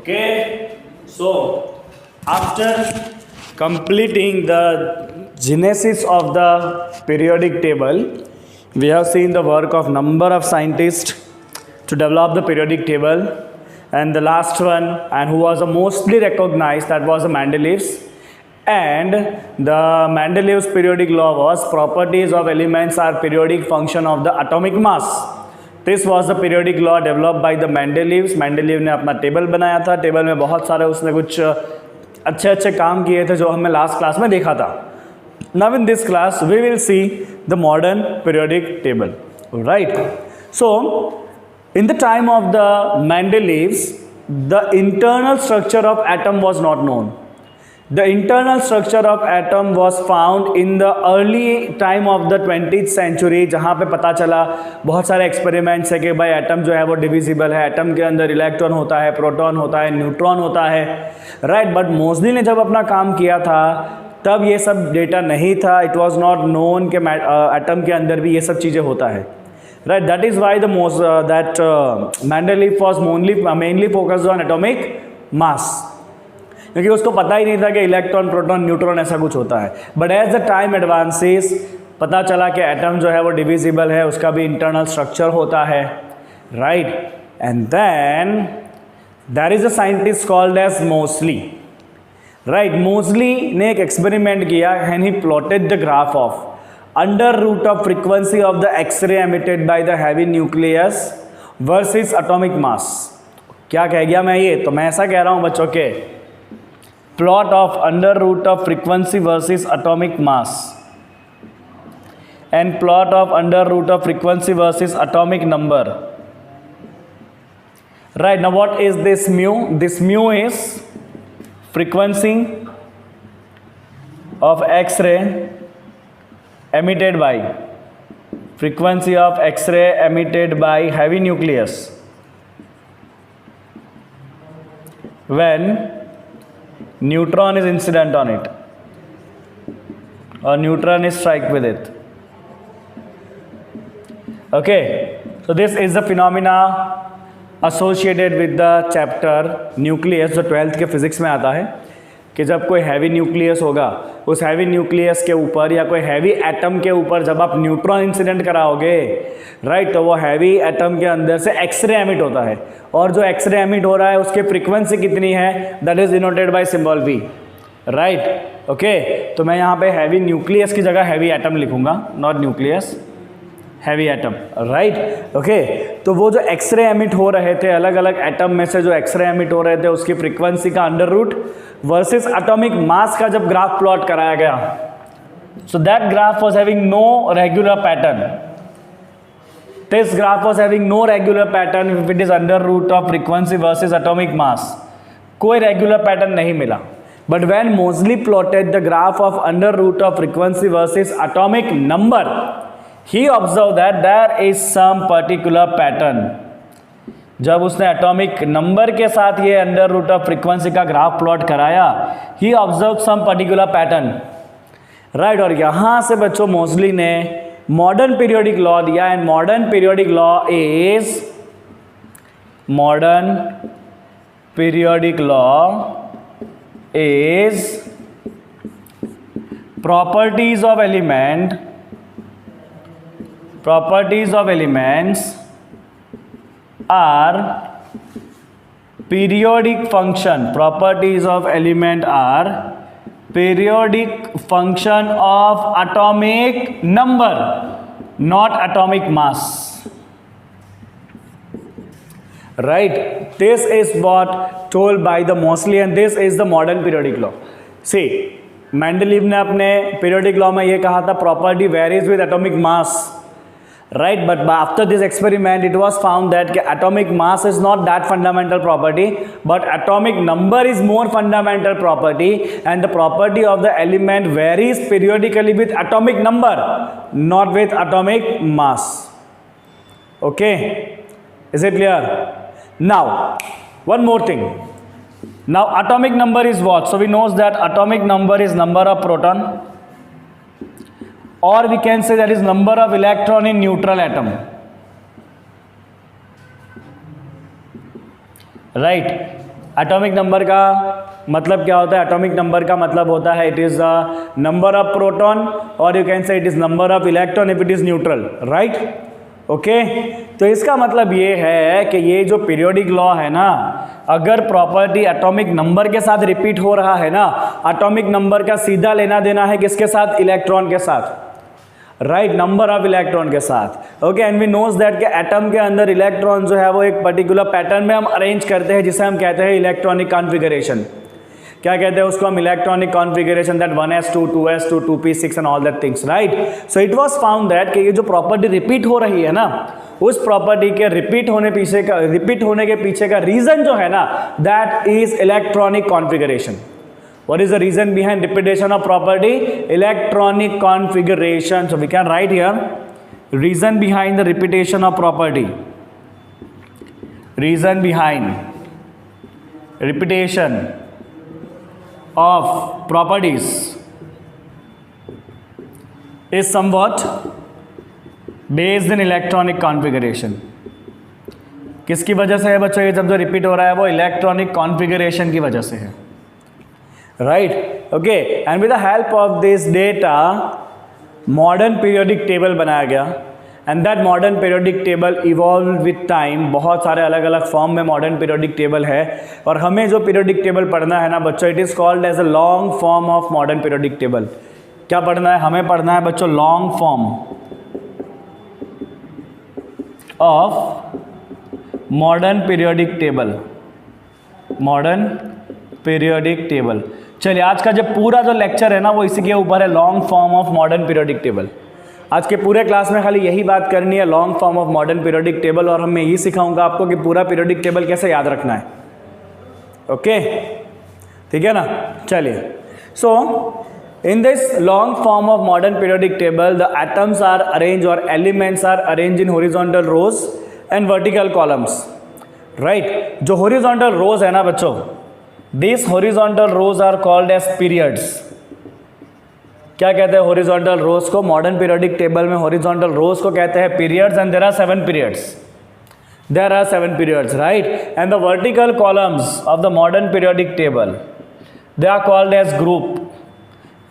Okay, so after completing the genesis of the periodic table, we have seen the work of number of scientists to develop the periodic table, and the last one, and who was the mostly recognized, that was the Mendeleev's. And the Mendeleev's periodic law was properties of elements are periodic function of the atomic mass. This was the periodic law developed by the Mendeleevs. Mendeleev ने अपना table बनाया था. Table में बहुत सारे उसने कुछ अच्छे अच्छे काम किए थे जो हमने लास्ट क्लास में देखा था. Now in this class we will see the modern periodic table. Right, so in the time of the Mendeleevs the internal structure of atom was not known. The internal structure of atom was found in the early time of the 20th century, जहाँ पे पता चला बहुत सारे experiments है कि भाई atom जो है वो डिविजिबल है. एटम के अंदर इलेक्ट्रॉन होता है, प्रोटॉन होता है, न्यूट्रॉन होता है. राइट, बट मोज़ली ने जब अपना काम किया था तब ये सब डेटा नहीं था. इट वॉज नॉट नोन कि एटम के अंदर भी ये सब चीज़ें होता है. Right, that is why the most that Mendeleev was mainly focused on atomic mass, क्योंकि उसको पता ही नहीं था कि इलेक्ट्रॉन, प्रोटॉन, न्यूट्रॉन ऐसा कुछ होता है. But as the time advances पता चला कि एटम जो है वो डिविजिबल है, उसका भी इंटरनल स्ट्रक्चर होता है. Right, and then there is a scientist called as Moseley. Right, Moseley ने एक एक्सपेरिमेंट किया and he plotted the graph of under root of frequency of the X-ray emitted by the heavy nucleus versus atomic mass. क्या कह गया मैं? ये तो मैं ऐसा कह रहा हूँ बच्चों के plot of under root of frequency versus atomic mass and plot of under root of frequency versus atomic number. Right, now what is this mu? This mu is frequency of X-ray emitted by frequency of X-ray emitted by heavy nucleus when neutron is incident on it or neutron is strike with it. Okay, so this is the phenomena associated with the chapter nucleus, जो 12th के physics में आता है कि जब कोई heavy nucleus होगा, उस हैवी न्यूक्लियस के ऊपर या कोई हैवी एटम के ऊपर जब आप न्यूट्रॉन इंसिडेंट कराओगे, राइट, तो वो हैवी एटम के अंदर से एक्सरे एमिट होता है. और जो एक्सरे एमिट हो रहा है उसकी फ्रीक्वेंसी कितनी है, that is denoted by symbol V. Right, okay, तो मैं यहाँ पे हैवी न्यूक्लियस की जगह हैवी एटम लिखूंगा, not nucleus, heavy atom. Right, okay, तो वो जो एक्सरे एमिट हो रहे थे, अलग अलग एटम में से जो एक्सरे एमिट हो रहे थे, उसकी फ्रीक्वेंसी का under root versus atomic mass का जब ग्राफ प्लॉट कराया गया, so that graph was having no regular pattern. This graph was having no regular pattern if it is under root of frequency versus atomic mass. कोई regular pattern नहीं मिला. But when Moseley plotted the graph of under root of frequency versus atomic number, he observed that there is some particular pattern. जब उसने atomic number के साथ ये under root of frequency का graph plot कराया, he observed some particular pattern. Right, और यहाँ से बच्चों मोसली ने मॉडर्न पीरियोडिक लॉ दिया. And modern periodic law is properties of elements are periodic function. Properties of element are periodic function of atomic number, not atomic mass. Right, this is what told by the Moseley, and this is the modern periodic law. See, Mendeleev ने अपने periodic law में ये कहा था property varies with atomic mass. Right, but after this experiment it was found that atomic mass is not that fundamental property, but atomic number is more fundamental property, and the property of the element varies periodically with atomic number, not with atomic mass. Okay, is it clear? Now one more thing. Now atomic number is what? So we know that atomic number is number of proton, or we can say that is number of electron in neutral atom. Right, atomic number का मतलब क्या होता है? Atomic number का मतलब होता है it is the number of proton और you can say it is number of electron if it is neutral, right? Okay, तो इसका मतलब ये है कि ये जो पीरियोडिक लॉ है ना, अगर प्रॉपर्टी एटॉमिक नंबर के साथ रिपीट हो रहा है ना, एटॉमिक नंबर का सीधा लेना देना है किसके साथ? इलेक्ट्रॉन के साथ, राइट? नंबर ऑफ इलेक्ट्रॉन के साथ। Okay, and we knows that कि एटम के अंदर इलेक्ट्रॉन जो है वो एक पर्टिकुलर पैटर्न में हम अरेंज करते हैं जिसे हम कहते हैं इलेक्ट्रॉनिक कॉन्फ़िगरेशन। क्या कहते हैं उसको हम? Electronic configuration, that 1s2 2s2 2p6 and all that things, right? So it was found that कि ये जो प्रॉपर्टी रिपीट हो रही है ना, उस प्रॉपर्टी के रिपीट होने के पीछे का रीजन जो है ना, that is electronic configuration. What is the reason behind repetition of property? Electronic configuration. So we can write here reason behind the repetition of property. Reason behind repetition of properties is somewhat based in electronic configuration. किसकी वजह से है बच्चों? ये जब जो repeat हो रहा है वो इलेक्ट्रॉनिक कॉन्फ़िगरेशन की वजह से है, right? Okay, and with the help of this data modern periodic table बनाया गया, and that modern periodic table evolved with time। बहुत सारे अलग अलग फॉर्म में modern periodic table है, और हमें जो periodic table पढ़ना है ना बच्चों, it is called as a long form of modern periodic table। क्या पढ़ना है? हमें पढ़ना है बच्चों long form of modern periodic table। modern periodic table। चलिए, आज का जो पूरा जो लेक्चर है ना वो इसी के ऊपर है, long form of modern periodic table. आज के पूरे क्लास में खाली यही बात करनी है, long form of modern periodic table, और मैं यही सिखाऊंगा आपको कि पूरा पीरियोडिक टेबल कैसे याद रखना है। ओके, ठीक है ना? चलिए, so in this long form of modern periodic table the atoms are arrange और elements are arrange in horizontal rows and vertical columns, right? जो हॉरिजॉन्टल रोज है ना बच्चों, These horizontal rows are called as periods। क्या कहते हैं horizontal rows को? Modern periodic table में horizontal rows को कहते हैं periods, and there are 7 periods। There are 7 periods, right? And the vertical columns of the modern periodic table, they are called as group,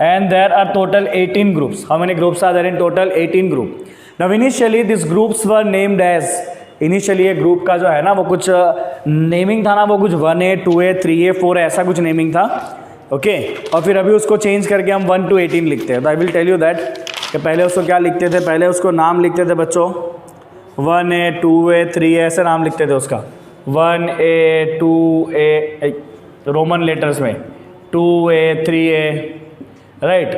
and there are total 18 groups। How many groups are there in total? 18 group। Now initially these groups were named as, initially ये group का जो है ना वो कुछ naming था ना, वो कुछ 1A 2A 3A 4A ऐसा कुछ नेमिंग था, ओके? और फिर अभी उसको चेंज करके हम 1 to 18 लिखते हैं। तो I will tell you that कि पहले उसको क्या लिखते थे। पहले उसको नाम लिखते थे बच्चों 1A 2A 3A ऐसे नाम लिखते थे उसका, 1A 2A रोमन लेटर्स में, 2A 3A, राइट?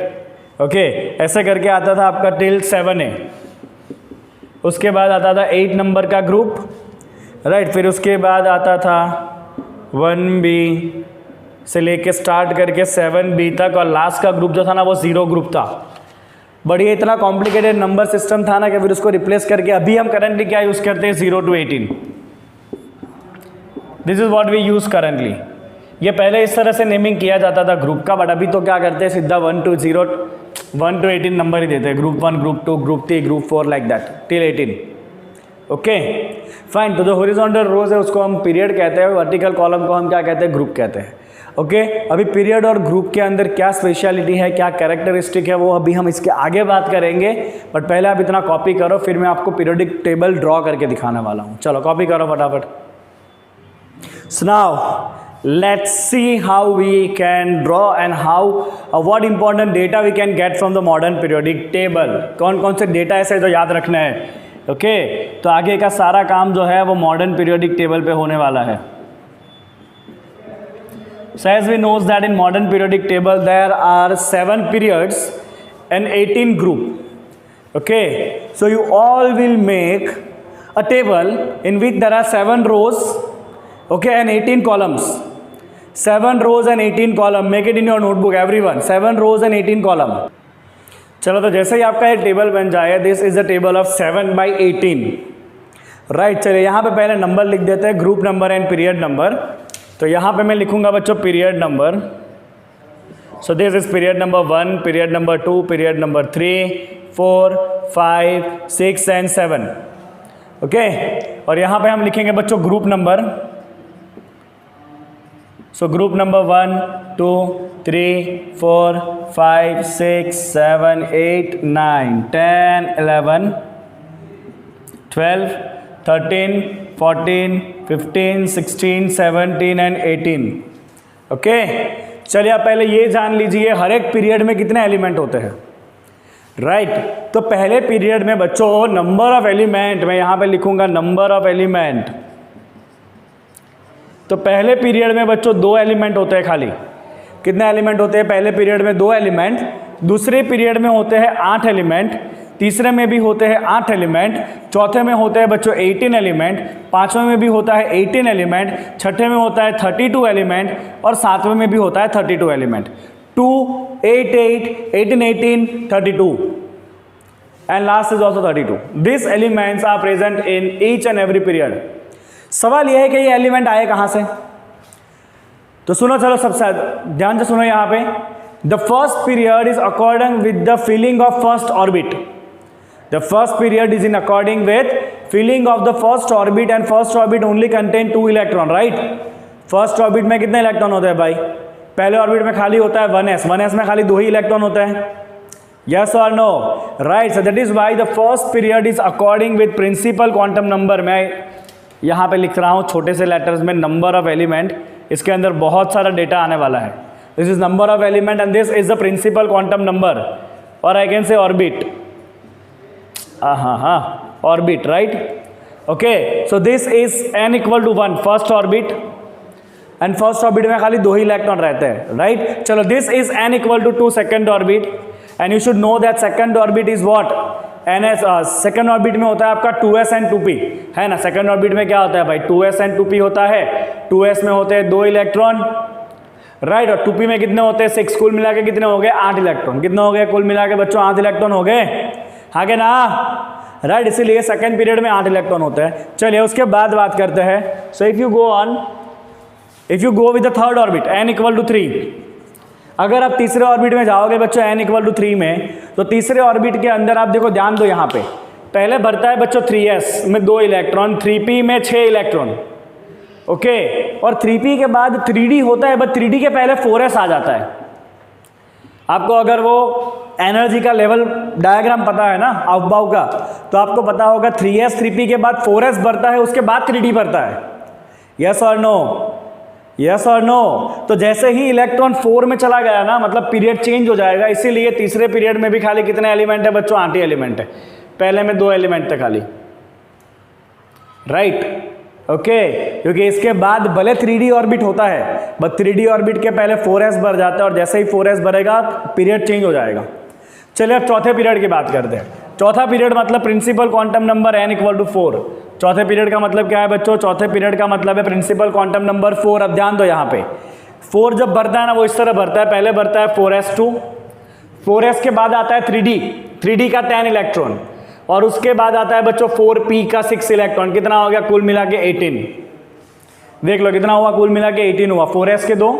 ओके, ऐसे करके आता था आपका टिल 7A। उसके बाद आता था 8 नंबर का ग्रुप, राइट? फिर उसके बाद आता था 1B से लेके स्टार्ट करके 7B तक, और लास्ट का ग्रुप जो था ना वो 0 ग्रुप था। बढ़िया, इतना कॉम्प्लिकेटेड नंबर सिस्टम था ना कि फिर उसको रिप्लेस करके अभी हम करंटली क्या यूज़ करते हैं? 0 to 18। This is what we use currently. ये पहले इस तरह से नेमिंग किया जाता था ग्रुप का, बट अभी तो क्या करते हैं? सीधा 1 to 18 नंबर ही देते हैं, group 1 group 2 group 3 group 4 like that till 18। Okay fine. तो जो हॉरिजॉन्टल रोज है उसको हम पीरियड कहते हैं, वर्टिकल कॉलम को हम क्या कहते हैं? ग्रुप कहते हैं। ओके, अभी पीरियड और ग्रुप के अंदर क्या स्पेशलिटी है, क्या कैरेक्टरिस्टिक है, वो अभी हम इसके आगे बात करेंगे, बट पहले आप इतना कॉपी करो, फिर मैं आपको पीरियोडिक टेबल ड्रॉ करके दिखाने वाला हूँ। चलो कॉपी करो फटाफट। So now let's see how we can draw and how what important data we can get from the modern periodic table। कौन कौन से डेटा ऐसे जो याद रखना है, ओके? तो आगे का सारा काम जो है वो मॉडर्न पीरियोडिक टेबल पे होने वाला है। So as we knows that in modern periodic table there are 7 periods and 18 group, okay? So you all will make a table in which there are 7 rows, okay, and 18 columns। 7 rows and 18 column, make it in your notebook everyone, 7 rows and 18 column। चलो, तो जैसे ही आपका ये table बन जाए, this is the table of 7 by 18, right? चलिए यहाँ पे पहले नंबर लिख देते हैं, group number and period number. तो यहाँ पे मैं लिखूंगा बच्चों period number. So this is period number 1, period number 2, period number 3, 4, 5, 6 and 7, okay? और यहाँ पे हम लिखेंगे बच्चों group number, so group number 1 2 3 4 5 6 7 8 9 10 11 12 13 14 15 16 17 and 18। Okay, चलिए आप पहले ये जान लीजिए हर एक पीरियड में कितने एलिमेंट होते हैं। राइट, तो पहले पीरियड में बच्चों नंबर ऑफ एलिमेंट, मैं यहां पे लिखूंगा नंबर ऑफ एलिमेंट। तो पहले पीरियड में बच्चों 2 एलिमेंट होते हैं खाली। कितने एलिमेंट होते हैं पहले पीरियड में? 2 एलिमेंट। दूसरे पीरियड में होते हैं 8 एलिमेंट, तीसरे में भी होते हैं 8 एलिमेंट, चौथे में होते हैं बच्चों 18 एलिमेंट, पांचवें में भी होता है 18 एलिमेंट, छठे में होता है 32 एलिमेंट और सातवें में भी होता है 32 element. 2 8 8 18 18 32 and last is also 32. These elements are present in each and every period. सवाल यह है कि ये एलिमेंट आए कहां से? तो सुनो, चलो सबसे ध्यान से सुनो यहां पे। The first period is according with the filling of first orbit. The first period is in according with filling of the first orbit and first orbit only contain 2 electron, right? First orbit में कितने electron होते हैं भाई? पहले orbit में खाली होता है 1s, 1s में खाली 2 ही इलेक्ट्रॉन होते हैं। Yes or no? Right, so that is why the first period is according with principal quantum number। मैं यहाँ पे लिख रहा हूँ छोटे से लेटर्स में नंबर ऑफ एलिमेंट, इसके अंदर बहुत सारा डेटा आने वाला है। This is number of element and this is the principal quantum number, और आई कैन से ऑर्बिट। हाँ, orbit, right. Okay, so this is n equal to 1 first orbit, and first orbit में खाली 2 ही electron रहते हैं, right. चलो, this is n equal to 2 second orbit, and you should know that second orbit is what? ns। Second orbit में होता है आपका 2s एंड 2p, है ना। सेकेंड ऑर्बिट में क्या होता है भाई? 2s एंड 2p होता है। 2s में होते हैं 2 इलेक्ट्रॉन, राइट, और 2p में कितने होते हैं? 6। कुल मिला के कितने हो गए? 8 इलेक्ट्रॉन। कितने हो गए कुल मिला के बच्चों? 8 इलेक्ट्रॉन हो गए, आगे ना, राइट। इसीलिए सेकेंड पीरियड में 8 इलेक्ट्रॉन होते हैं। चलिए उसके बाद बात करते हैं। So if you go with the third orbit n equal to 3, अगर आप तीसरे ऑर्बिट में जाओगे बच्चों n इक्वल टू 3 में, तो तीसरे ऑर्बिट के अंदर आप देखो, ध्यान दो, यहाँ पे पहले भरता है बच्चों 3s में 2 इलेक्ट्रॉन, 3p में 6 इलेक्ट्रॉन, ओके, और 3p के बाद 3d होता है, बट 3d के पहले 4s आ जाता है। आपको अगर वो एनर्जी का लेवल डायग्राम पता है ना अवबाव का, तो आपको पता होगा 3s 3p के बाद 4s भरता है, उसके बाद 3d भरता है। यस और नो? यस और नो? तो जैसे ही इलेक्ट्रॉन 4 में चला गया ना, मतलब पीरियड चेंज हो जाएगा। इसीलिए तीसरे पीरियड में भी खाली कितने एलिमेंट है बच्चों? 8 ही एलिमेंट है। पहले में 2 एलिमेंट थे खाली, राइट, ओके। क्योंकि इसके बाद भले 3d ऑर्बिट होता है, बट 3d ऑर्बिट के पहले 4s भर जाता है, और जैसे ही 4s भरेगा पीरियड चेंज हो जाएगा। चलिए अब चौथे पीरियड की बात करते हैं। चौथा पीरियड मतलब principal quantum number n equal to 4। चौथे पीरियड का मतलब क्या है बच्चों? चौथे पीरियड का मतलब है प्रिंसिपल क्वांटम नंबर 4। अब ध्यान दो, यहाँ पे 4 जब भरता है ना, वो इस तरह भरता है। पहले भरता है 4s2, 4s के बाद आता है 3d का 10 इलेक्ट्रॉन, और उसके बाद आता है बच्चों 4p का 6 इलेक्ट्रॉन। कितना हो गया कुल मिला के? 18। देख लो कितना हुआ कुल मिला के? 18 हुआ। 4s के 2,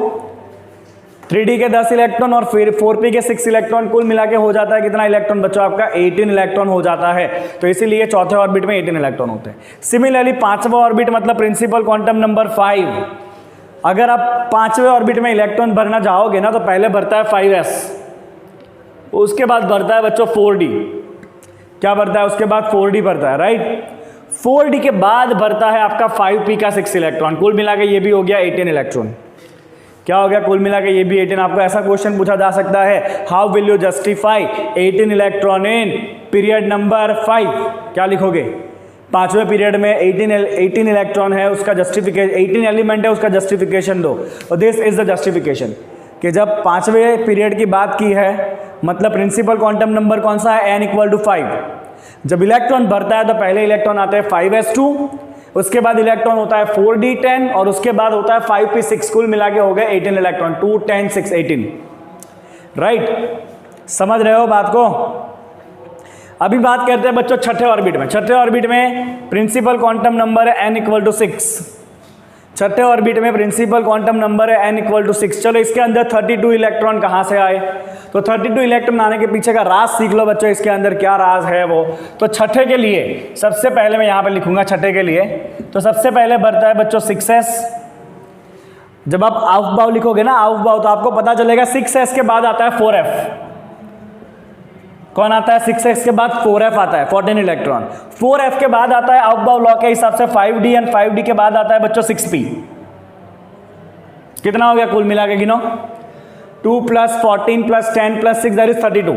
3d के 10 इलेक्ट्रॉन और फिर 4p के 6 इलेक्ट्रॉन, कुल मिला के हो जाता है कितना इलेक्ट्रॉन बच्चों? आपका 18 इलेक्ट्रॉन हो जाता है। तो इसीलिए चौथे ऑर्बिट में 18 इलेक्ट्रॉन होते हैं। सिमिलरली पांचवा ऑर्बिट मतलब प्रिंसिपल क्वांटम नंबर 5। अगर आप पांचवें ऑर्बिट में इलेक्ट्रॉन भरना चाहोगे ना, तो पहले भरता है 5s, उसके बाद भरता है बच्चों 4d। क्या भरता है? उसके बाद 4d भरता है, राइट। 4d के बाद भरता है आपका 5p का 6 इलेक्ट्रॉन। कुल मिला के ये भी हो गया 18 इलेक्ट्रॉन। क्या हो गया कुल मिला के? ये भी 18। आपको ऐसा क्वेश्चन पूछा जा सकता है, how will you justify 18 electron in period number 5? क्या लिखोगे? पांचवें पीरियड में 18 इलेक्ट्रॉन है, उसका जस्टिफिकेशन, 18 एलिमेंट है, उसका जस्टिफिकेशन दो। और दिस इज द जस्टिफिकेशन कि जब पांचवें पीरियड की बात की है, मतलब प्रिंसिपल क्वांटम नंबर कौन सा है? n equal to 5। जब इलेक्ट्रॉन भरता है तो पहले इलेक्ट्रॉन आते हैं 5s2, उसके बाद इलेक्ट्रॉन होता है 4d10, और उसके बाद होता है 5p6। कुल मिला के हो गए 18 इलेक्ट्रॉन, 2 10 6 18, राइट। समझ रहे हो बात को? अभी बात करते हैं बच्चों छठे ऑर्बिट में। छठे ऑर्बिट में प्रिंसिपल क्वांटम नंबर है n इक्वल टू 6। छठे ऑर्बिट में प्रिंसिपल क्वांटम नंबर है n इक्वल टू 6। चलो इसके अंदर 32 इलेक्ट्रॉन कहाँ से आए? तो 32 इलेक्ट्रॉन आने के पीछे का राज सीख लो बच्चों, इसके अंदर क्या राज है वो। तो छठे के लिए सबसे पहले मैं यहाँ पे लिखूंगा छठे के लिए, तो सबसे पहले भरता है बच्चों 6s, जब आप आउफ बाउ लिखोगे ना, आउफ बाउ, तो आपको पता चलेगा 6s के बाद आता है 4f। कौन आता है? 6s के बाद 4f आता है, 14 इलेक्ट्रॉन। 4f के बाद आता है आउफ बाउ लॉ के हिसाब से 5d, एंड 5d के बाद आता है बच्चों 6p। कितना हो गया कुल मिला के गिनो? 2 + 14 + 10 + 6 दैट इज 32।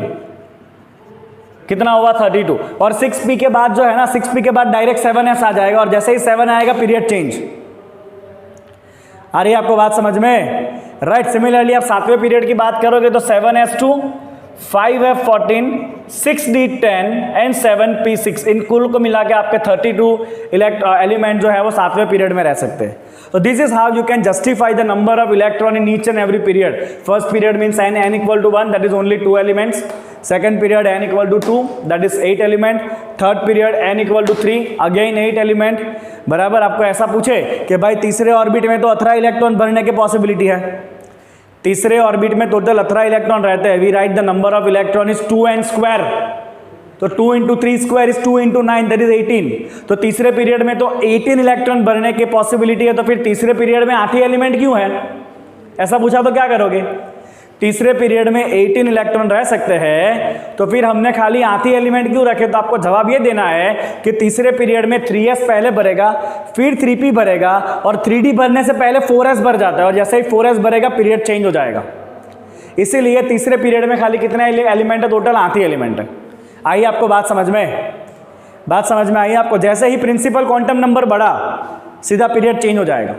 कितना होगा? 32। और 6p के बाद जो है ना, 6p के बाद डायरेक्ट 7s आ जाएगा, और जैसे ही 7 आएगा पीरियड चेंज। आ रही है आपको बात समझ में? राइट। सिमिलरली आप 7वें पीरियड की बात करोगे तो 7s2, 5f14, 6d 10 and 7p6, इन कुल को मिला के आपके 32 एलिमेंट जो है वो 7वें पीरियड में रह सकते हैं। तो this is how you can justify the number of electron in each and every period. First period means n = 1, that is only 2 elements. Second period n = 2, that is 8 element. Third period n = 3, again 8 element. बराबर। आपको ऐसा पूछे कि भाई तीसरे orbit में तो 18 electron भरने की पॉसिबिलिटी है, तीसरे ऑर्बिट में टोटल 18 इलेक्ट्रॉन रहते हैं। We write the number of electron is 2n², तो 2 × 3² इज 2 × 9, दैट इज 18। तो तीसरे पीरियड में तो 18 इलेक्ट्रॉन भरने की पॉसिबिलिटी है, तो फिर तीसरे पीरियड में 8 ही एलिमेंट क्यों है? ऐसा पूछा तो क्या करोगे? तीसरे पीरियड में 18 इलेक्ट्रॉन रह सकते हैं, तो फिर हमने खाली 8 ही एलिमेंट क्यों रखे? तो आपको जवाब ये देना है कि तीसरे पीरियड में 3s पहले भरेगा, फिर 3p भरेगा, और 3d भरने से पहले 4s भर जाता है, और जैसे ही 4s भरेगा पीरियड चेंज हो जाएगा। इसीलिए तीसरे पीरियड में खाली कितने एलिमेंट है? टोटल 8 ही एलिमेंट है। आई आपको बात समझ में? बात समझ में आई आपको? जैसे ही प्रिंसिपल क्वांटम नंबर बढ़ा, सीधा पीरियड चेंज हो जाएगा।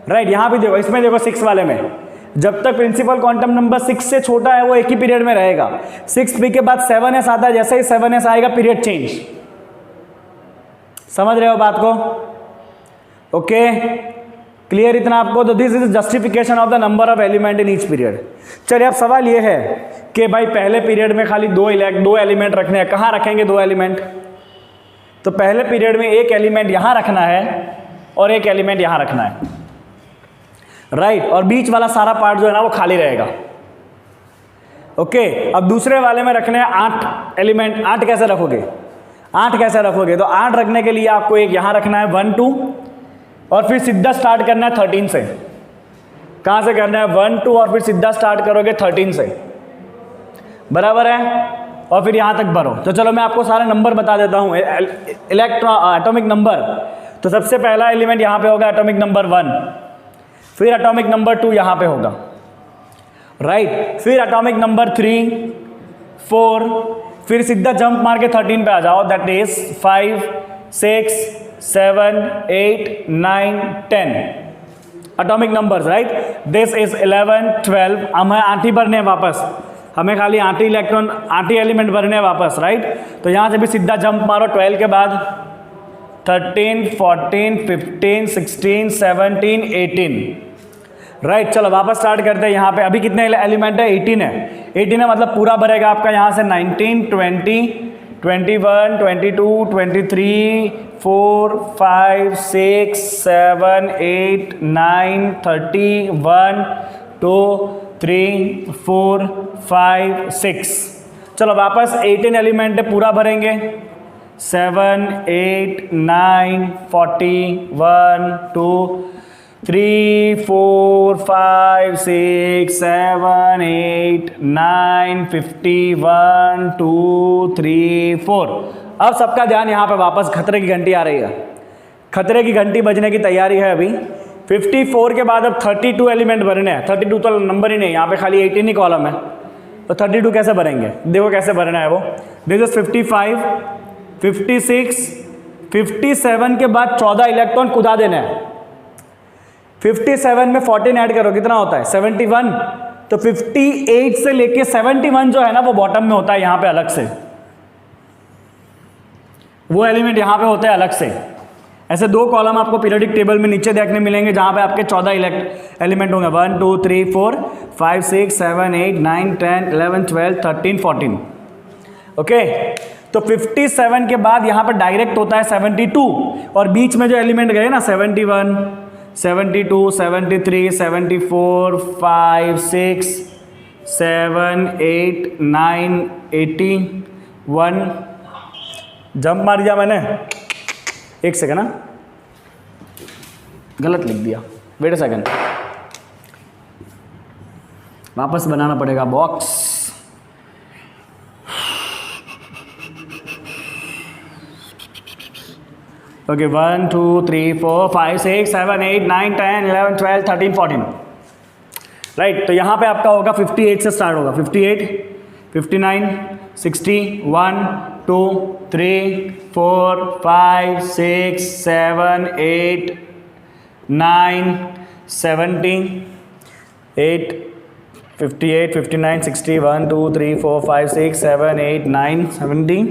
राइट। यहां भी देखो, इसमें देखो 6 वाले में, जब तक प्रिंसिपल क्वांटम नंबर 6 से छोटा है वो एक ही पीरियड में रहेगा। 6p के बाद 7s आता है, जैसे ही 7s आएगा पीरियड चेंज। समझ रहे हो बात को? ओके, क्लियर इतना आपको? तो this is justification of the number of element in each period. चलिए अब सवाल ये है कि भाई पहले पीरियड में खाली 2 एलिमेंट रखने हैं। कहाँ रखेंगे 2 एलिमेंट? तो पहले पीरियड में एक एलिमेंट यहां रखना है और एक एलिमेंट यहां रखना है। राइट। और बीच वाला सारा पार्ट जो है ना वो खाली रहेगा। ओके। अब दूसरे वाले में रखने हैं 8 एलिमेंट। 8 कैसे रखोगे? 8 कैसे रखोगे? तो 8 रखने के लिए आपको एक यहां रखना है 1 2, और फिर सीधा स्टार्ट करना है 13 से। कहां से करना है? 1 2, और फिर सीधा स्टार्ट करोगे 13 से। बराबर है? और फिर यहां तक भरो। तो चलो मैं आपको सारे नंबर बता देता हूं, एटॉमिक नंबर। तो सबसे पहला एलिमेंट यहां पे होगा एटॉमिक नंबर 1, फिर एटॉमिक नंबर 2 यहां पे होगा। राइट। फिर एटॉमिक नंबर 3 4, फिर सीधा जंप मार के 13 पे आ जाओ, that is 5 6 7 8 9 10 atomic numbers. Right. This is 11 12। हमें 8 ही भरने हैं वापस, हमें खाली 8 इलेक्ट्रॉन 8 एलिमेंट भरने हैं वापस। राइट। तो यहां से भी सीधा जंप मारो 12 के बाद 13 14 15 16 17 18। राइट। चलो वापस स्टार्ट करते हैं। यहाँ पे अभी कितने एलिमेंट है? 18 है। 18 है मतलब पूरा भरेगा आपका यहाँ से 19 20 21 22 23 4 5 6 7 8 9 30 1 2 3 4 5 6। चलो वापस 18 एलिमेंट है, पूरा भरेंगे 7 8 9 40 1 2 3 4 5 6 7 8 9 50 1 2 3 4। अब सबका ध्यान यहाँ पे वापस खतरे की घंटी आ रही है। खतरे की घंटी बजने की तैयारी है अभी। 54 के बाद अब 32 एलिमेंट भरने हैं। 32 तो नंबर ही नहीं, यहाँ पे खाली 18 ही कॉलम है, तो 32 कैसे भरेंगे? देखो कैसे भरना है वो। दिस इज 55 56 57 के बाद 14 इलेक्ट्रॉन कुदा देना है। 57 में 14 ऐड करो, कितना होता है? 71। तो 58 से लेके 71 जो है ना वो बॉटम में होता है यहां पे अलग से, वो एलिमेंट यहां पे होते हैं अलग से। ऐसे 2 कॉलम आपको पीरियोडिक टेबल में नीचे देखने मिलेंगे जहां पे आपके 14 एलिमेंट होंगे। 1 2 3 4 5 6 7 8 9 10 11 12 13 14। ओके। तो 57 के बाद यहां पे डायरेक्ट होता है 72, और बीच में जो एलिमेंट गए ना 71 72 73 74 5 6 7 8 9 80 1। जंप मार दिया मैंने, एक सेकंड ना, गलत लिख दिया, वेट अ सेकंड। वापस बनाना पड़ेगा बॉक्स। Okay 1 2 3 4 5 6 7 8 9 10 11 12 13 14 right. तो यहाँ पे आपका होगा 58 से स्टार्ट होगा, 58 59 60 1 2 3 4 5 6 7 8 9 70 8 58 59 60 1 2 3 4 5 6 7 8 9 70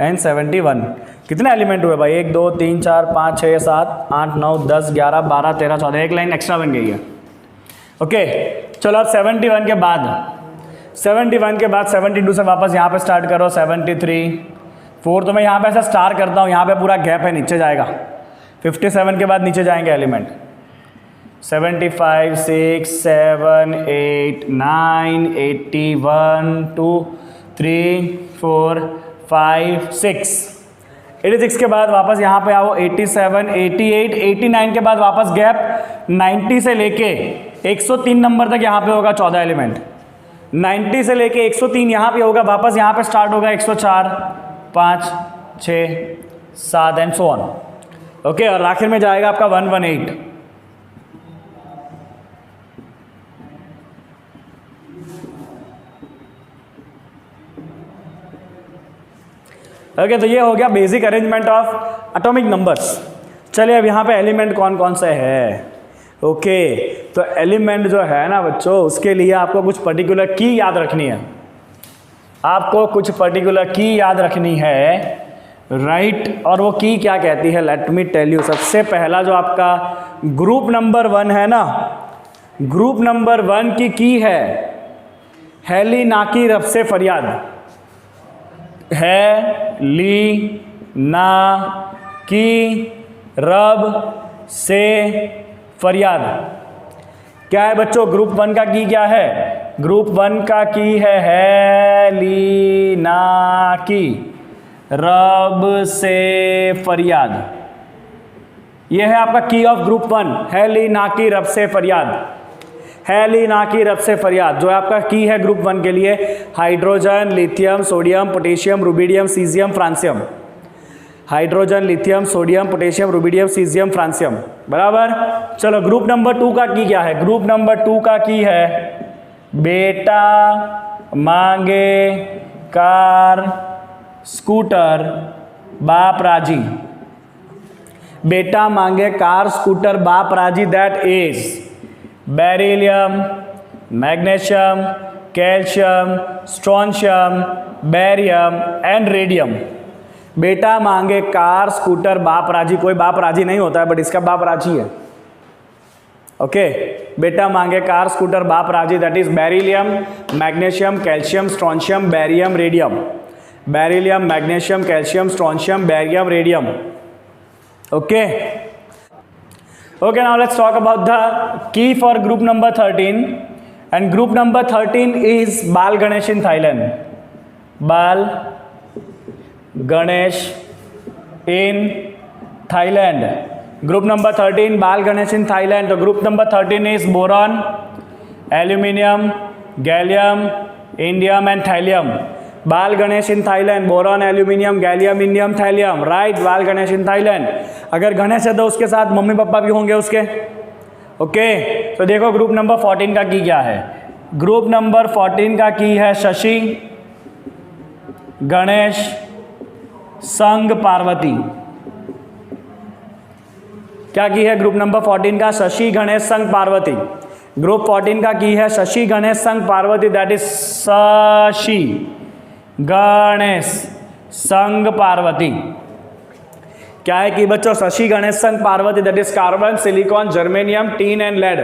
एंड 71। कितने एलिमेंट हुए भाई? 1 2 3 4 5 6 7 8 9 10 11 12 13 14, एक लाइन एक्स्ट्रा बन गई है। ओके चलो अब 71 के बाद 72 से वापस यहाँ पे स्टार्ट करो 73 4, तो मैं यहाँ पे ऐसा स्टार करता हूँ, यहाँ पे पूरा गैप है, नीचे जाएगा। 57 के बाद नीचे जाएंगे एलिमेंट 75 6 7 8 9 80 1 2 3 4 5 6 86 के बाद वापस यहाँ पे आओ 87 88 89 के बाद वापस गैप 90 से लेके 103 नंबर तक यहाँ पे होगा 14 एलिमेंट। 90 से लेके 103 यहाँ पे होगा, वापस यहाँ पे स्टार्ट होगा 104 5 6 7 एंड सो ऑन। ओके और आखिर में जाएगा आपका 118। ओके तो ये हो गया basic arrangement of atomic numbers. चलिए अब यहाँ पे एलिमेंट कौन कौन से है। ओके तो एलिमेंट जो है ना बच्चों, उसके लिए आपको कुछ पर्टिकुलर की याद रखनी है, आपको कुछ पर्टिकुलर की याद रखनी है राइट। और वो की क्या कहती है, लेट मी टेल यू। सबसे पहला जो आपका ग्रुप नंबर 1 है ना, ग्रुप नंबर 1 की है हैली ना की रब से फरियाद, है ली ना की रब से फरियाद। क्या है बच्चों ग्रुप 1 का की क्या है? ग्रुप 1 का की है ली ना की रब से फरियाद। यह है आपका की ऑफ ग्रुप 1, है ली ना की रब से फरियाद, है ली ना की रब से फरियाद। जो आपका की है ग्रुप 1 के लिए hydrogen lithium sodium potassium rubidium caesium francium, hydrogen lithium sodium potassium rubidium caesium francium, बराबर। चलो ग्रुप नंबर 2 का की क्या है? ग्रुप नंबर 2 का की है बेटा मांगे कार स्कूटर बाप राजी, बेटा मांगे कार स्कूटर बाप राजी, that is beryllium magnesium calcium strontium barium and radium. बेटा मांगे कार स्कूटर बाप राजी, कोई बाप राजी नहीं होता है बट इसका बाप राजी है। ओके बेटा मांगे कार स्कूटर बाप राजी, that is beryllium magnesium calcium strontium barium radium, beryllium magnesium calcium strontium barium radium. Okay okay now let's talk about the key for group number 13, and group number 13 is Bal Ganesh in Thailand, Bal Ganesh in Thailand, group number 13 Bal Ganesh in Thailand। तो group number 13 is boron aluminium gallium indium and thallium, बाल Ganesh in Thailand, boron aluminium gallium indium thallium, right. बाल Ganesh in Thailand. अगर गणेश है तो उसके साथ mummy papa भी होंगे उसके। ओके तो देखो ग्रुप नंबर 14 का की क्या है? ग्रुप नंबर 14 का की है शशि गणेश संग पार्वती। क्या की है ग्रुप नंबर 14 का? शशि गणेश संग पार्वती। ग्रुप 14 का की है शशि गणेश संग पार्वती, दैट इज शशि गणेश संग पार्वती। क्या है कि बच्चों शशि गणेश संग Parvati, that is carbon silicon germanium tin and lead,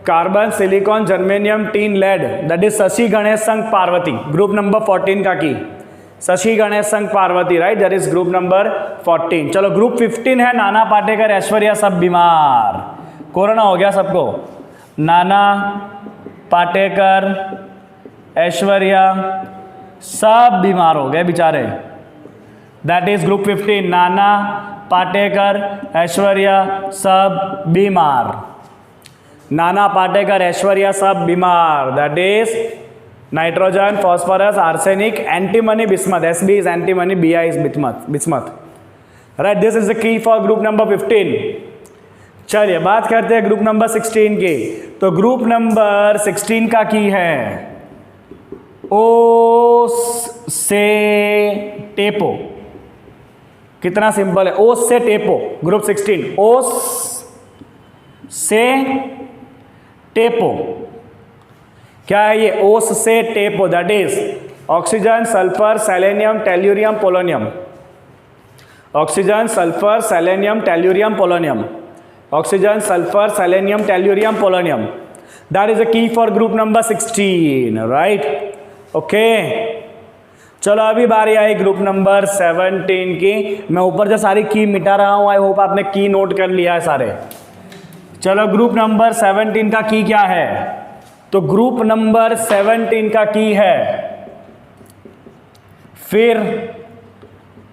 carbon silicon germanium tin lead, that is Shashi Ganesh संग पार्वती। ग्रुप नंबर 14 का की शशि गणेश संग Parvati, right, that is group number 14। चलो ग्रुप 15 है नाना पाटेकर ऐश्वर्या सब बीमार, कोरोना हो गया सबको। नाना पाटेकर ऐश्वर्या सब बीमार हो गए बेचारे, that is group 15। Nana Patekar Aishwarya सब बीमार। नाना पाटेकर, ऐश्वर्या सब बीमार. That is nitrogen, phosphorus, arsenic, antimony, bismuth. Sb is antimony, Bi is bismuth. Right, this is the key for group number 15. चलिए बात करते हैं ग्रुप नंबर 16 की. तो ग्रुप नंबर 16 का की है ओ से टेपो. कितना सिंपल है, ओस से टेपो. ग्रुप 16 ओस से टेपो. क्या है ये ओस से टेपो? That is oxygen, sulphur, selenium, tellurium, polonium. Oxygen, sulphur, selenium, tellurium, polonium. Oxygen, sulphur, selenium, tellurium, polonium. That is the key for group number 16. Right, okay. चलो अभी बारी आई ग्रुप नंबर 17 की. मैं ऊपर से सारी की मिटा रहा हूं. आई होप आपने की नोट कर लिया है सारे. चलो ग्रुप नंबर 17 का की क्या है? तो ग्रुप नंबर 17 का की है फिर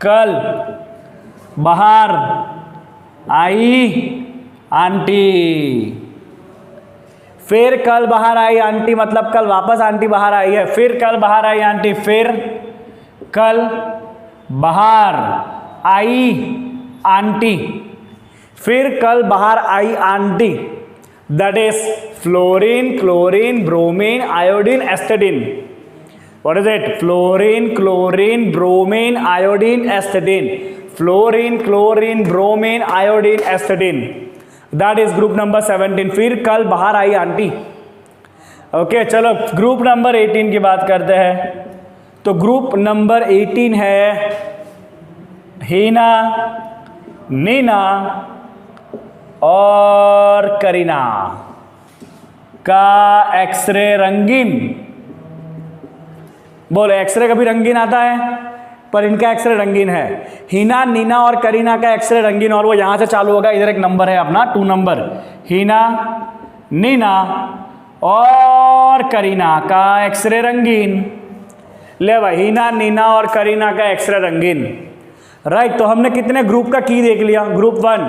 कल बाहर आई आंटी. फिर कल बाहर आई आंटी मतलब कल वापस आंटी बाहर आई है. फिर कल बाहर आई आंटी. फिर कल बाहर आई आंटी. फिर कल बाहर आई aunty. That is fluorine, chlorine, bromine, iodine, astatine. What is it? Fluorine, chlorine, bromine, iodine, astatine. Fluorine, chlorine, bromine, iodine, astatine. That is group number 17. फिर कल बाहर आई आंटी. ओके, चलो ग्रुप नंबर 18 की बात करते हैं. तो ग्रुप नंबर 18 है हीना, नीना और करीना का एक्सरे रंगीन. बोलो, एक्सरे कभी रंगीन आता है? पर इनका एक्सरे रंगीन है. हीना, नीना और करीना का एक्सरे रंगीन. और वो यहां से चालू होगा. इधर एक नंबर है अपना 2 नंबर. हीना, नीना और करीना का एक्सरे रंगीन. ले भाई, हीना, नीना और करीना का एक्सरे रंगीन. राइट, तो हमने कितने ग्रुप का की देख लिया. ग्रुप 1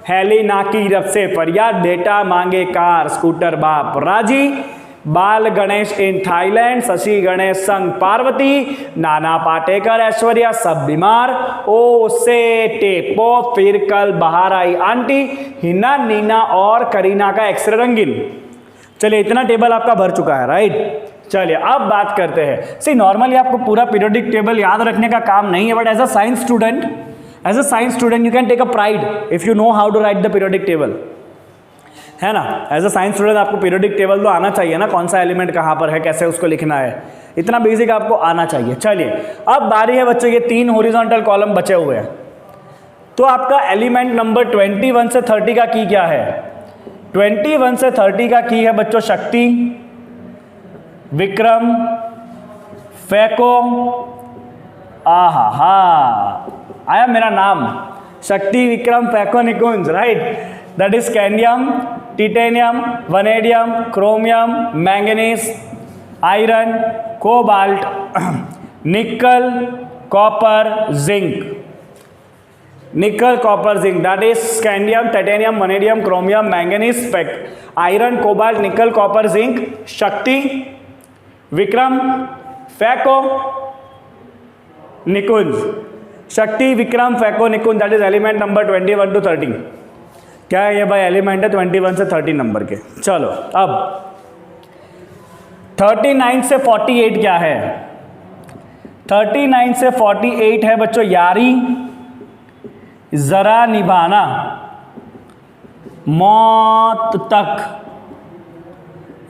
हेलिना की रब से फरियाद, बेटा मांगे कार, स्कूटर बाप राजी, बाल गणेश इन थाईलैंड, शशि गणेश संग पार्वती, नाना पाटेकर, ऐश्वर्या सब बीमार, ओ से टेपो, फिर कल बाहर आई आंटी, हिना, नीना और करीना का एक्सरे रंगीन. चलिए, इतना टेबल आपका भर चुका है. राइट, चलिए अब बात करते हैं. सी नॉर्मली आपको पूरा पीरियोडिक टेबल याद रखने का काम नहीं है, but as a science student you can take a pride if you know how to write the periodic table, है ना. एज अ साइंस स्टूडेंट आपको पीरियोडिक टेबल तो आना चाहिए ना, कौन सा एलिमेंट कहाँ पर है, कैसे उसको लिखना है, इतना बेसिक आपको आना चाहिए. चलिए अब बारी है बच्चों, ये 3 हॉरिजॉन्टल कॉलम बचे हुए हैं. तो आपका एलिमेंट नंबर 21 से 30 का की क्या है? 21 से 30 का की है बच्चों शक्ति, विक्रम, फैको, आहा आया मेरा नाम, शक्ति, Vikram, phaco, Nikunj. Right, that is cadmium, titanium, vanadium, chromium, manganese, iron, cobalt, निकल, कॉपर, जिंक. निकल, copper, zinc, that is scandium, titanium, vanadium, chromium, manganese, iron, cobalt, निकल, कॉपर, जिंक. शक्ति, विक्रम, फैको, निकुंज. शक्ति, Vikram, phaco, Nikunj, that is element number 21 to 30. क्या है ये भाई? Element है 21 से 30 नंबर के. चलो अब 39 से 48 क्या है? 39 से 48 है बच्चों यारी, जरा निभाना, मौत तक,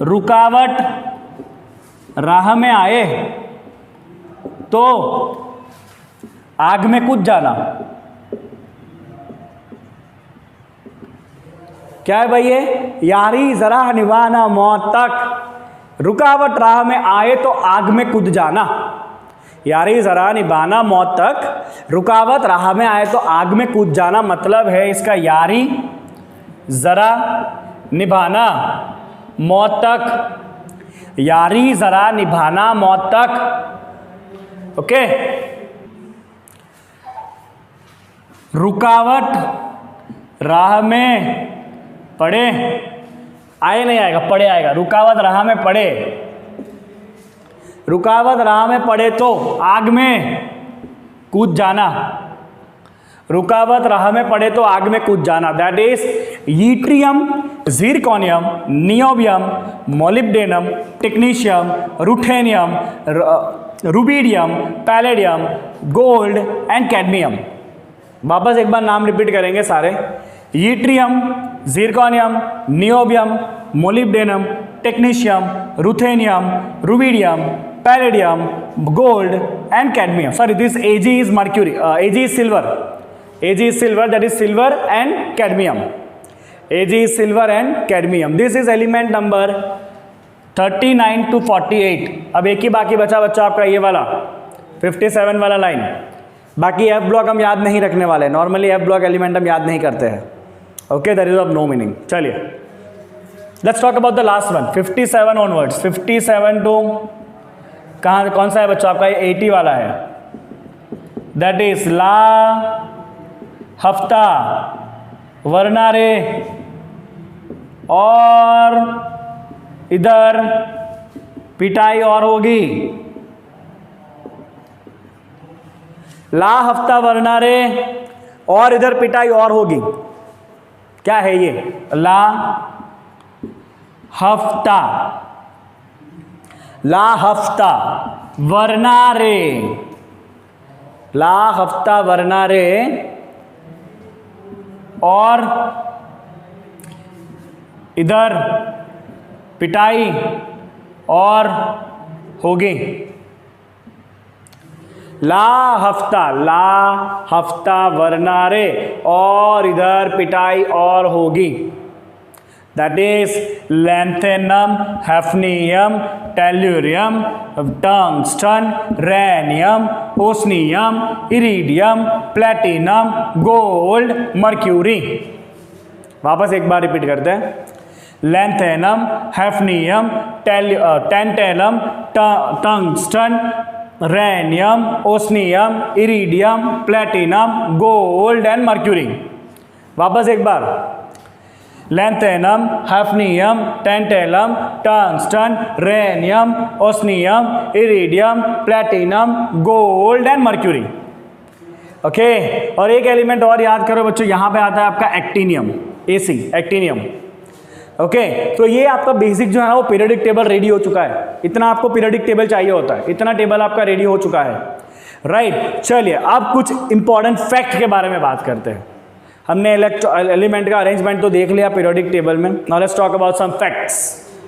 रुकावट राह में आए तो आग में कूद जाना. क्या है भाई ये? यारी, जरा निभाना, मौत तक, रुकावट राह में आए तो आग में कूद जाना. यारी, जरा निभाना, मौत तक, रुकावट राह में आए तो आग में कूद जाना. मतलब है इसका यारी, जरा निभाना, मौत तक. यारी, जरा निभाना, मौत तक. ओके, रुकावट राह में पड़े आए नहीं आएगा, पड़े आएगा। रुकावट राह में पड़े, रुकावट राह में पड़े तो आग में कूद जाना, रुकावट राह में पड़े तो आग में कूद जाना। That is yttrium, zirconium, niobium, molybdenum, technetium, ruthenium, rubidium, palladium, gold and cadmium. वापस एक बार नाम रिपीट करेंगे सारे। Yttrium, zirconium, niobium, molybdenum, technetium, ruthenium, rubidium, palladium, gold and cadmium. Sorry, this Ag is mercury, Ag is silver. Ag is silver, that is silver and cadmium. Ag is silver and cadmium. This is element number 39 to 48. अब एक ही बाकी बचा बच्चा आपका ये वाला 57 वाला line. बाकी एफ ब्लॉक हम याद नहीं रखने वाले, नॉर्मली एफ ब्लॉक एलिमेंट हम याद नहीं करते हैं। Okay, that is of no meaning. चलिए, let's talk about the last one, 57 onwards. 57 to कहाँ, कौन सा है बच्चा आपका? 80 वाला है। दैट इज ला हफ्ता वर्नारे, और इधर पिटाई और होगी। ला हफ्ता वर्नारे और इधर पिटाई और होगी। क्या है ये? ला हफ्ता, ला हफ्ता वर्नारे, ला हफ्ता वर्नारे और इधर पिटाई और होगी। ला हफ्ता वर्नारे और इधर पिटाई और होगी। That is lanthanum, hafnium, tellurium, tungsten, rhenium, osmium, iridium, platinum, gold, mercury. वापस एक बार रिपीट करते हैं। Lanthanum, hafnium, tantalum, tungsten, rhenium, osmium, iridium, platinum, gold and mercury. वापस एक बार। Lanthanum, hafnium, tantalum, tungsten, rhenium, osmium, iridium, platinum, gold and mercury. Okay, और एक एलिमेंट और याद करो बच्चों, यहां पे आता है आपका एक्टिनियम, एसी, एक्टिनियम। ओके, तो ये आपका बेसिक जो है वो पीरियोडिक टेबल रेडी हो चुका है। इतना आपको पीरियोडिक टेबल चाहिए होता है, इतना टेबल आपका रेडी हो चुका है, राइट। चलिए, अब कुछ इंपॉर्टेंट फैक्ट के बारे में बात करते हैं। हमने एलिमेंट का अरेंजमेंट तो देख लिया पीरियोडिक टेबल में। Now let's talk about some facts,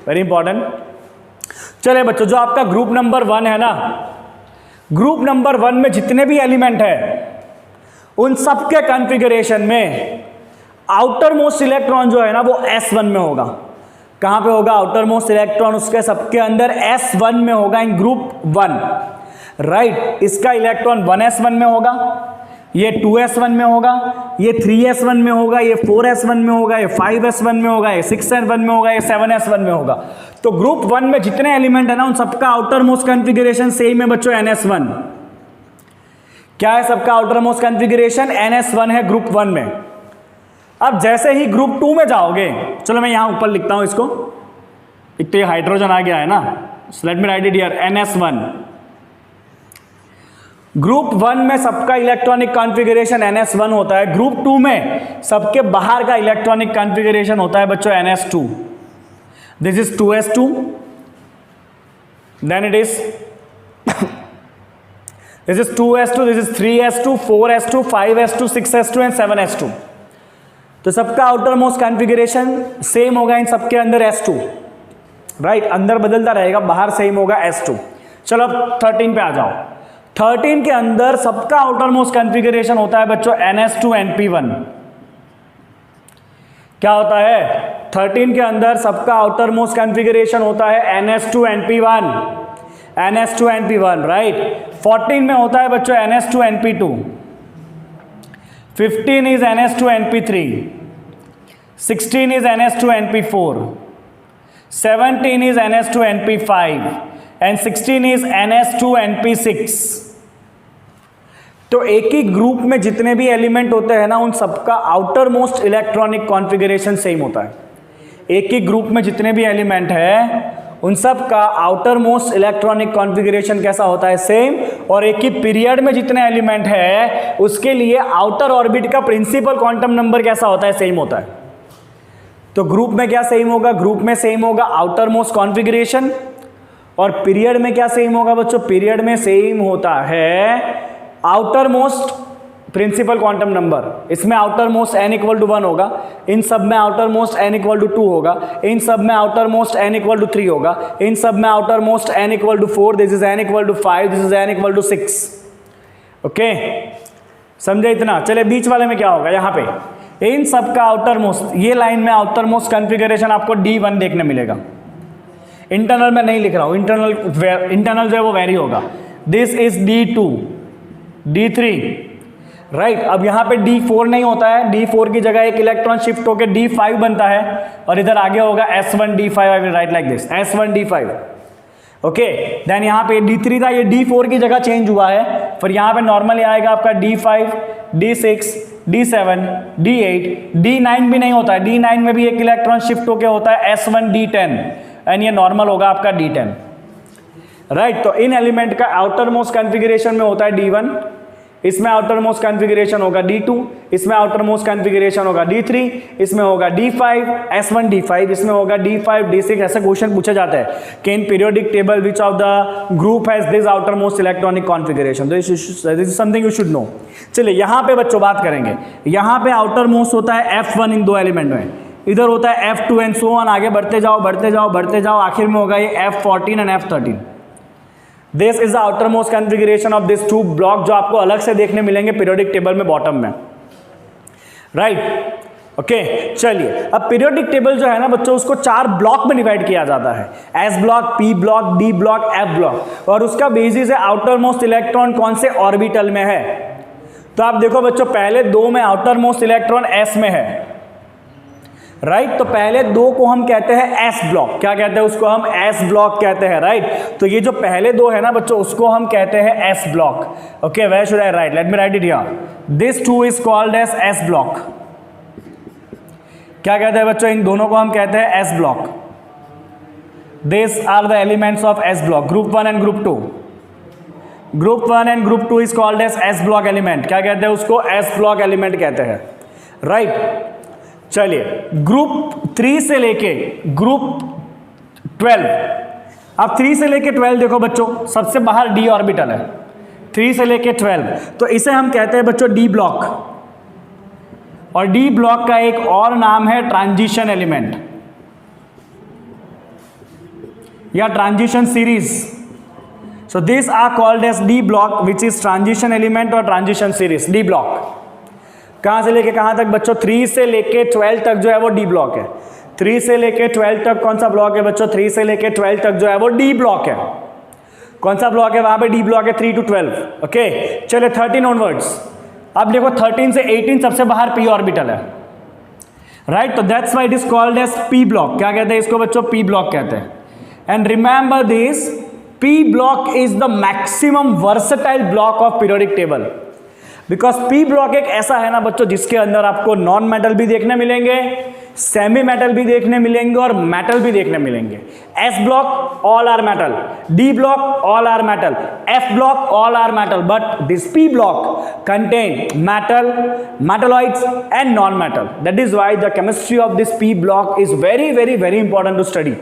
very important. चलिए बच्चों, जो आपका ग्रुप नंबर 1 है ना, ग्रुप नंबर 1 में जितने भी एलिमेंट है उन सबके कॉन्फ़िगरेशन में आउटर मोस्ट इलेक्ट्रॉन जो है ना वो S1 में होगा। कहां पे होगा आउटर मोस्ट इलेक्ट्रॉन? उसके सबके अंदर S1 में होगा इन ग्रुप 1, राइट। इसका इलेक्ट्रॉन 1s1 में होगा, ये 2s1 में होगा, ये 3s1 में होगा, ये 4s1 में होगा, ये 5s1 में होगा, ये 6s1 में होगा, ये 7s1 में होगा। तो ग्रुप 1 में जितने एलिमेंट है ना उन सबका आउटर मोस्ट कॉन्फ़िगरेशन सेम है बच्चों, ns1। क्या है सबका आउटर मोस्ट कॉन्फ़िगरेशन? ns1 है ग्रुप 1 में। अब जैसे ही ग्रुप 2 में जाओगे, चलो मैं यहां ऊपर लिखता हूं इसको, एक तो ये हाइड्रोजन आ गया है ना, late me write it here, ns1। Group 1 में सबका इलेक्ट्रॉनिक कॉन्फ़िगरेशन ns1 होता है। ग्रुप 2 में सबके बाहर का इलेक्ट्रॉनिक कॉन्फ़िगरेशन होता है बच्चों ns2। This is 2s2, then it is this is 2s2, this is 3s2, 4s2, 5s2, 6s2 and 7s2। तो सबका आउटर मोस्ट कॉन्फ़िगरेशन सेम होगा इन सबके अंदर s2, राइट। अंदर बदलता रहेगा, बाहर सेम होगा s2। चलो अब 13 पे आ जाओ। 13 के अंदर सबका आउटर मोस्ट कॉन्फ़िगरेशन होता है बच्चों ns2np1। क्या होता है? 13 के अंदर सबका आउटर मोस्ट कॉन्फ़िगरेशन होता है ns2np1, ns2np1, राइट। 14 में होता है बच्चों ns2np2, 15 is ns2np3, 16 is ns2np4, 17 is ns2np5 and 16 is ns2np6। तो एक ही ग्रुप में जितने भी एलिमेंट होते हैं ना उन सबका outer most electronic configuration same होता है। एक ही ग्रुप में जितने भी एलिमेंट है उन सब का आउटर मोस्ट इलेक्ट्रॉनिक कॉन्फ़िगरेशन कैसा होता है, सेम। और एक ही पीरियड में जितने एलिमेंट है उसके लिए आउटर ऑर्बिट का प्रिंसिपल क्वांटम नंबर कैसा होता है, सेम होता है। तो ग्रुप में क्या सेम होगा, ग्रुप में सेम होगा आउटर मोस्ट कॉन्फ़िगरेशन। और पीरियड में क्या सेम होगा बच्चों, पीरियड में सेम होता है outermost principal quantum number. इसमें outermost n equal to 1 होगा, इन सब में outermost n equal to 2 होगा, इन सब में outermost n equal to 3 होगा, इन सब में outermost n equal to 4, this is n equal to 5, this is n equal to 6। Okay, समझे इतना। चले बीच वाले में क्या होगा, यहाँ पे इन सब का आउटर मोस्ट, ये लाइन में आउटर मोस्ट कॉन्फ़िगरेशन आपको D1 देखने मिलेगा। इंटरनल में नहीं लिख रहा हूँ, इंटरनल जो है वो वेरी होगा। This is D2, D3, right. अब यहाँ पे D4 नहीं होता है, D4 की जगह एक इलेक्ट्रॉन शिफ्ट होकर D5 बनता है और इधर आगे होगा S1 D5, I will write like this S1 D5। Okay, then यहाँ पे D3 था, ये D4 की जगह चेंज हुआ है, फिर यहाँ पे नॉर्मली आएगा आपका D5, D6, D7, D8, D9 भी नहीं होता है, D9 में भी एक इलेक्ट्रॉन शिफ्ट होकर होता है S1 D10 एंड ये नॉर्मल होगा आपका D10, राइट। तो इन एलिमेंट का आउटर मोस्ट कॉन्फ़िगरेशन में होता है D1, इसमें आउटर मोस्ट कॉन्फ़िगरेशन होगा D2, इसमें आउटर मोस्ट कॉन्फ़िगरेशन होगा D3, इसमें होगा D5, S1 D5, इसमें होगा D5, D6। ऐसे क्वेश्चन पूछे जाते हैं कि in periodic table which of the group has this outer most electronic configuration. This is something you should no. चलिए यहाँ पे बच्चों बात करेंगे, यहाँ पे आउटर मोस्ट होता है F1 इन दो एलिमेंट में, इधर होता है F2 एंड सो ऑन, आगे बढ़ते जाओ बढ़ते जाओ बढ़ते जाओ, आखिर में होगा ये F14 and F13। This is the outermost configuration of this two block, जो आपको अलग से देखने मिलेंगे पीरियोडिक टेबल में बॉटम में, राइट। ओके, चलिए अब पीरियोडिक टेबल जो है ना बच्चों, उसको 4 ब्लॉक में डिवाइड किया जाता है, S block, P block, D block, F block. और उसका बेसिस है आउटर मोस्ट इलेक्ट्रॉन कौन से ऑर्बिटल में है। तो आप देखो बच्चों, पहले 2 में आउटर मोस्ट इलेक्ट्रॉन S में है, राइट। तो पहले 2 को हम कहते हैं S ब्लॉक, क्या कहते हैं उसको हम S ब्लॉक कहते हैं, राइट। तो ये जो पहले 2 है ना बच्चों, उसको हम कहते हैं S block. Okay, where should I write, let me write it here, this 2 is called as S block. क्या कहते हैं बच्चों, इन दोनों को हम कहते हैं S block. This are the elements of S block, group 1 and group 2। Group 1 and group 2 is called as S block element. क्या कहते हैं उसको, S ब्लॉक एलिमेंट कहते हैं, राइट। चलिए ग्रुप 3 से लेके ग्रुप 12, अब 3 से लेके 12 देखो बच्चों, सबसे बाहर D ऑर्बिटल है, 3 से लेके 12, तो इसे हम कहते हैं बच्चों D ब्लॉक। और D ब्लॉक का एक और नाम है ट्रांजिशन एलिमेंट या transition series. So this are called as D block which is transition element और ट्रांजिशन सीरीज। D ब्लॉक कहाँ से लेके कहाँ तक बच्चों, 3 से लेके 12 तक जो है वो D ब्लॉक है। 3 से लेके 12 तक कौन सा ब्लॉक है बच्चों, 3 से लेके 12 तक जो है वो D ब्लॉक है। कौन सा ब्लॉक है वहाँ पे, D ब्लॉक है 3 to 12। ओके, चले 13 ऑनवर्ड्स। अब देखो 13 से 18 सबसे बाहर P ऑर्बिटल है, राइट। तो that's why it is called as P block. क्या कहते हैं इसको बच्चों, P ब्लॉक कहते हैं। And remember this, P block is the maximum versatile block of periodic table, because P block एक ऐसा है ना बच्चों जिसके अंदर आपको नॉन मेटल भी देखने मिलेंगे, सेमी मेटल भी देखने मिलेंगे और मेटल भी देखने मिलेंगे। S block all are metal, D block all are metal, F block all are metal, but this P block contain metal, metalloids and non metal. That is why the chemistry of this P block is very very very important to study.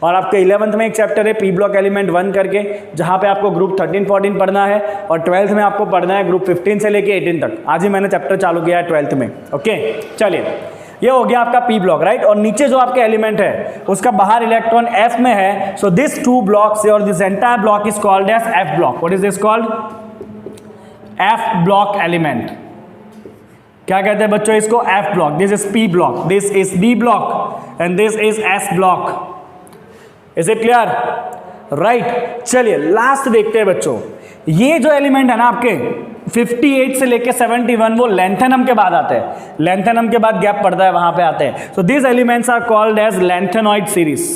और आपके 11th में एक chapter है P block element 1 करके, जहाँ पे आपको group 13-14 पढ़ना है, और 12th में आपको पढ़ना है ग्रुप 15 से लेके 18 तक। आज ही मैंने चैप्टर चालू किया है 12th में। ओके, चलिए ये हो गया आपका P ब्लॉक, राइट। और नीचे जो आपके एलिमेंट है उसका बाहर इलेक्ट्रॉन F में है, सो दिस 2 ब्लॉक्स और this entire block is called as F block. What is this called, F block element. क्या कहते हैं बच्चों इसको, F block. This is P block, this is D block and this is S block. Is it clear, right. चलिए last देखते हैं बच्चों, ये जो एलिमेंट है ना आपके 58 से लेके 71, वो लैंथेनम के बाद आते हैं। लैंथेनम के बाद गैप पड़ता है, वहां पे आते हैं। So this elements are called as lanthanoid series.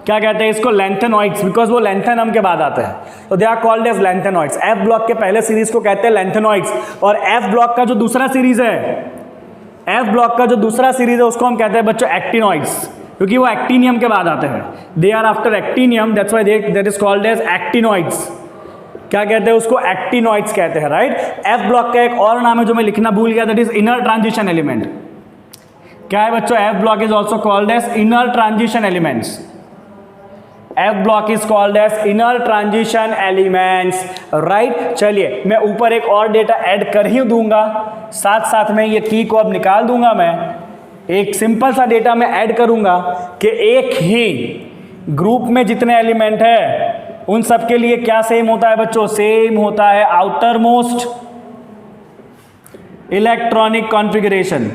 क्या कहते हैं इसको, लैंथेनॉइड्स, बिकॉज वो लैंथेनम के बाद आते हैं, तो they are called as lanthanoids. F block के पहले सीरीज को कहते हैं लैंथेनॉइड्स, और F ब्लॉक का जो दूसरा सीरीज है, F ब्लॉक का जो दूसरा सीरीज है उसको हम कहते हैं बच्चों एक्टिनॉइड्स। क्योंकि वो एक्टिनियम के बाद आते हैं, they are after actinium, that's why that is called as actinoids. क्या कहते हैं उसको? एक्टिनॉइड्स कहते हैं, राइट। एफ ब्लॉक का एक और नाम है जो मैं लिखना भूल गया, that is inner transition element. क्या है बच्चों? F block is also called as inner transition elements. F block is called as inner transition elements, right. चलिए मैं ऊपर एक और डेटा ऐड कर ही दूंगा, साथ साथ में ये की को अब निकाल दूंगा। मैं एक सिंपल सा डेटा में ऐड करूंगा कि एक ही ग्रुप में जितने एलिमेंट है उन सब के लिए क्या सेम होता है बच्चों? सेम होता है outer most electronic configuration.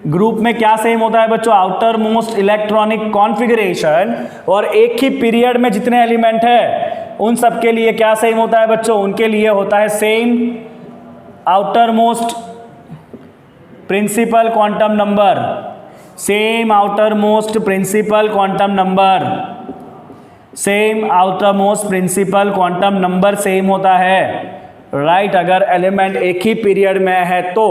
Group में क्या सेम होता है बच्चों? Outer most electronic configuration. और एक ही पीरियड में जितने एलिमेंट है उन सब के लिए क्या सेम होता है बच्चों? उनके लिए होता है same outermost principal quantum number. Same outermost principal quantum number, same outermost principal quantum number same होता है, राइट। अगर एलिमेंट एक ही पीरियड में है तो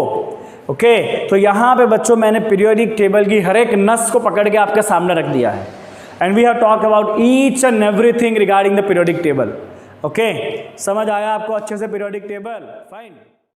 ओके। तो यहाँ पे बच्चों मैंने पीरियोडिक टेबल की हर एक नस को पकड़ के आपके सामने रख दिया है, and we have talk about each and everything regarding the periodic table. Okay, समझ आया आपको अच्छे से पीरियोडिक टेबल? फाइन।